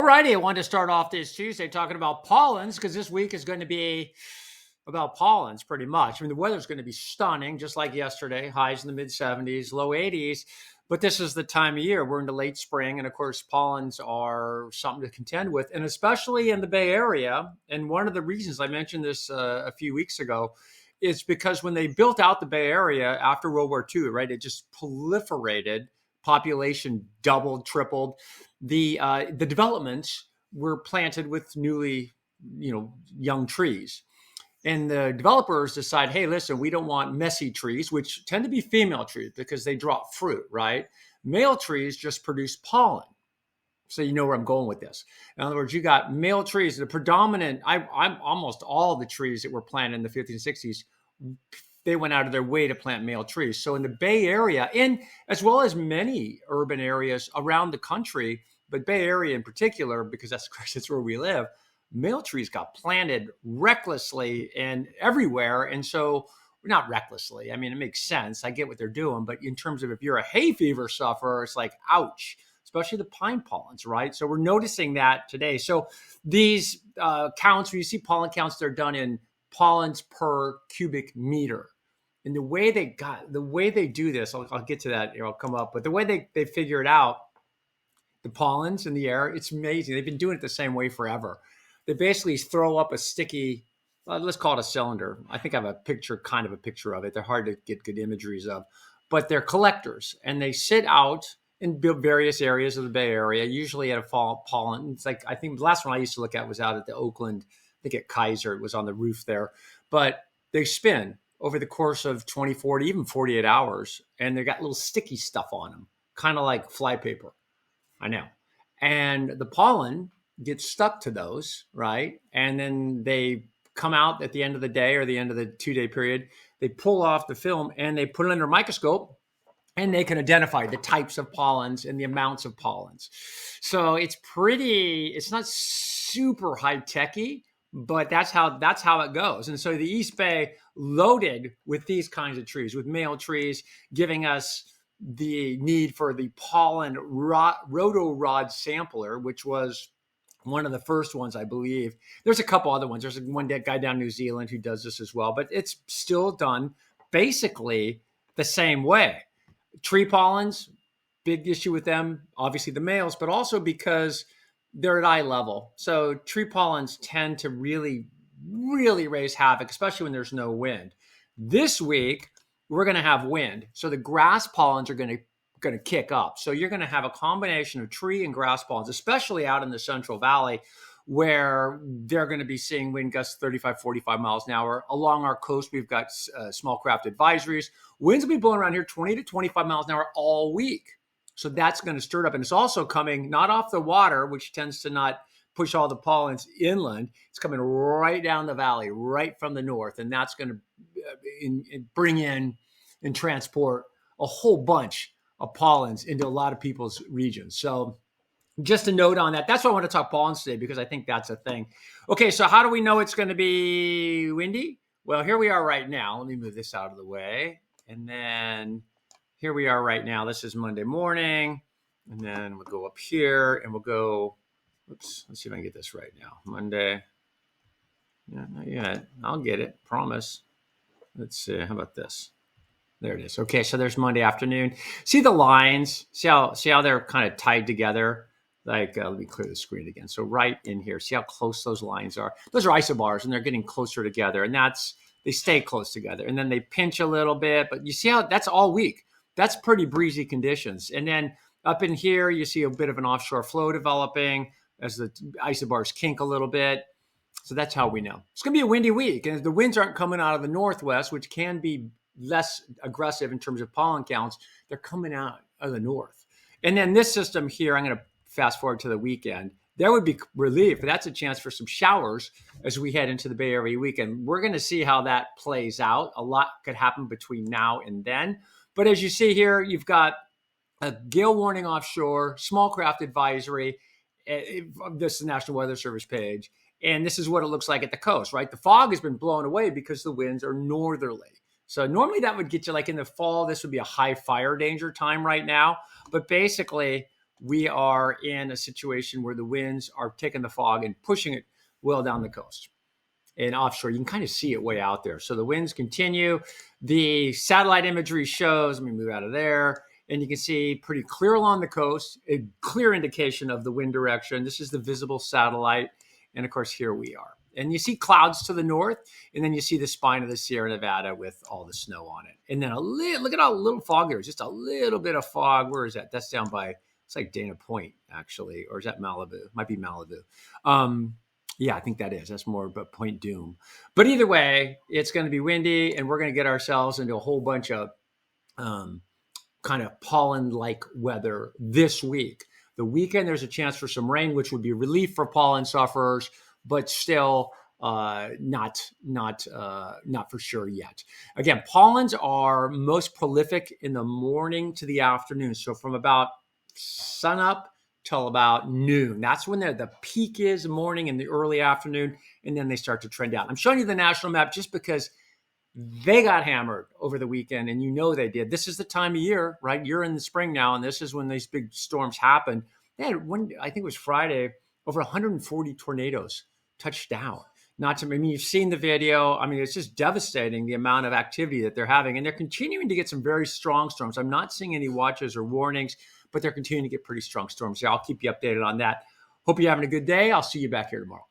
righty, I wanted to start off this Tuesday talking about pollens because this week is going to be about pollens pretty much. I mean, the weather's going to be stunning, just like yesterday, highs in the mid 70s, low 80s. But this is the time of year. We're into late spring. And of course, pollens are something to contend with, and especially in the Bay Area. And one of the reasons I mentioned this a few weeks ago is because when they built out the Bay Area after World War II, right, it just proliferated, population doubled, tripled. The developments were planted with newly, young trees. And the developers decide, hey, listen, we don't want messy trees, which tend to be female trees because they drop fruit, right? Male trees just produce pollen. So you know where I'm going with this. In other words, you got male trees, the predominant, I'm almost all the trees that were planted in the 50s and 60s, they went out of their way to plant male trees. So in the Bay Area, and as well as many urban areas around the country, but Bay Area in particular, because that's where we live, male trees got planted recklessly and everywhere. And so, not recklessly, I mean, it makes sense. I get what they're doing. But in terms of if you're a hay fever sufferer, it's like, ouch, especially the pine pollens, right? So we're noticing that today. So these counts, when you see pollen counts, they're done in pollens per cubic meter. And the way they do this, I'll get to that, I'll come up, but the way they figure it out, the pollens in the air, it's amazing. They've been doing it the same way forever. They basically throw up a sticky, let's call it a cylinder. I think I have kind of a picture of it. They're hard to get good imageries of, but they're collectors, and they sit out in various areas of the Bay Area, usually at a pollen. It's like, I think the last one I used to look at was out at the Oakland, I think at Kaiser, it was on the roof there, but they spin over the course of 24 to even 48 hours, and they got little sticky stuff on them, kind of like flypaper. I know. And the pollen gets stuck to those, right? And then they come out at the end of the day or the end of the 2-day period. They pull off the film and they put it under a microscope, and they can identify the types of pollens and the amounts of pollens. So it's not super high-techy, but that's how it goes. And so the East Bay loaded with these kinds of trees, with male trees, giving us the need for the pollen rotorod sampler, which was one of the first ones, I believe. There's a couple other ones. There's one guy down in New Zealand who does this as well, but it's still done basically the same way. Tree pollens, big issue with them, obviously the males, but also because they're at eye level. So tree pollens tend to really, really raise havoc, especially when there's no wind. This week, we're going to have wind. So the grass pollens are going to kick up. So you're going to have a combination of tree and grass pollens, especially out in the Central Valley, where they're going to be seeing wind gusts 35, 45 miles an hour. Along our coast, we've got small craft advisories. Winds will be blowing around here 20 to 25 miles an hour all week. So that's going to stir it up. And it's also coming not off the water, which tends to not push all the pollens inland. It's coming right down the valley, right from the north. And that's going to bring in and transport a whole bunch of pollens into a lot of people's regions. So just a note on that. That's why I want to talk pollens today, because I think that's a thing. Okay, so how do we know it's going to be windy? Well, here we are right now. Let me move this out of the way. And then here we are right now. This is Monday morning. And then we'll go up here and we'll go, let's see if I can get this right now. Monday. Yeah, not yet. I'll get it. Promise. Let's see. How about this? There it is. Okay, so there's Monday afternoon. See the lines? See how they're kind of tied together? Like, let me clear the screen again. So right in here, see how close those lines are? Those are isobars, and they're getting closer together. And they stay close together. And then they pinch a little bit. But you see how that's all week. That's pretty breezy conditions. And then up in here, you see a bit of an offshore flow developing as the isobars kink a little bit. So that's how we know. It's going to be a windy week. And if the winds aren't coming out of the northwest, which can be less aggressive in terms of pollen counts, they're coming out of the north. And then this system here, I'm going to fast forward to the weekend. There would be relief. That's a chance for some showers as we head into the Bay Area weekend. We're going to see how that plays out. A lot could happen between now and then. But as you see here, you've got a gale warning offshore, small craft advisory. This is the National Weather Service page. And this is what it looks like at the coast, right? The fog has been blown away because the winds are northerly. So normally that would get you like in the fall, this would be a high fire danger time right now. But basically we are in a situation where the winds are taking the fog and pushing it well down the coast and offshore. You can kind of see it way out there. So the winds continue. The satellite imagery shows, let me move out of there, and you can see pretty clear along the coast, a clear indication of the wind direction. This is the visible satellite. And of course, here we are. And you see clouds to the north, and then you see the spine of the Sierra Nevada with all the snow on it. And then look at how little fog there is, just a little bit of fog. Where is that? That's down by, it's like Dana Point, actually. Or is that Malibu? It might be Malibu. Yeah, I think that is. That's more about Point Doom. But either way, it's going to be windy, and we're going to get ourselves into a whole bunch of kind of pollen-like weather this week. The weekend, there's a chance for some rain, which would be relief for pollen sufferers, but still not for sure yet. Again, pollens are most prolific in the morning to the afternoon. So from about sunup till about noon. That's when the peak is, morning and the early afternoon, and then they start to trend down. I'm showing you the national map just because they got hammered over the weekend, and you know they did. This is the time of year, right? You're in the spring now, and this is when these big storms happen. They had one, I think it was Friday, over 140 tornadoes touched down. You've seen the video. I mean, it's just devastating the amount of activity that they're having, and they're continuing to get some very strong storms. I'm not seeing any watches or warnings, but they're continuing to get pretty strong storms. So I'll keep you updated on that. Hope you're having a good day. I'll see you back here tomorrow.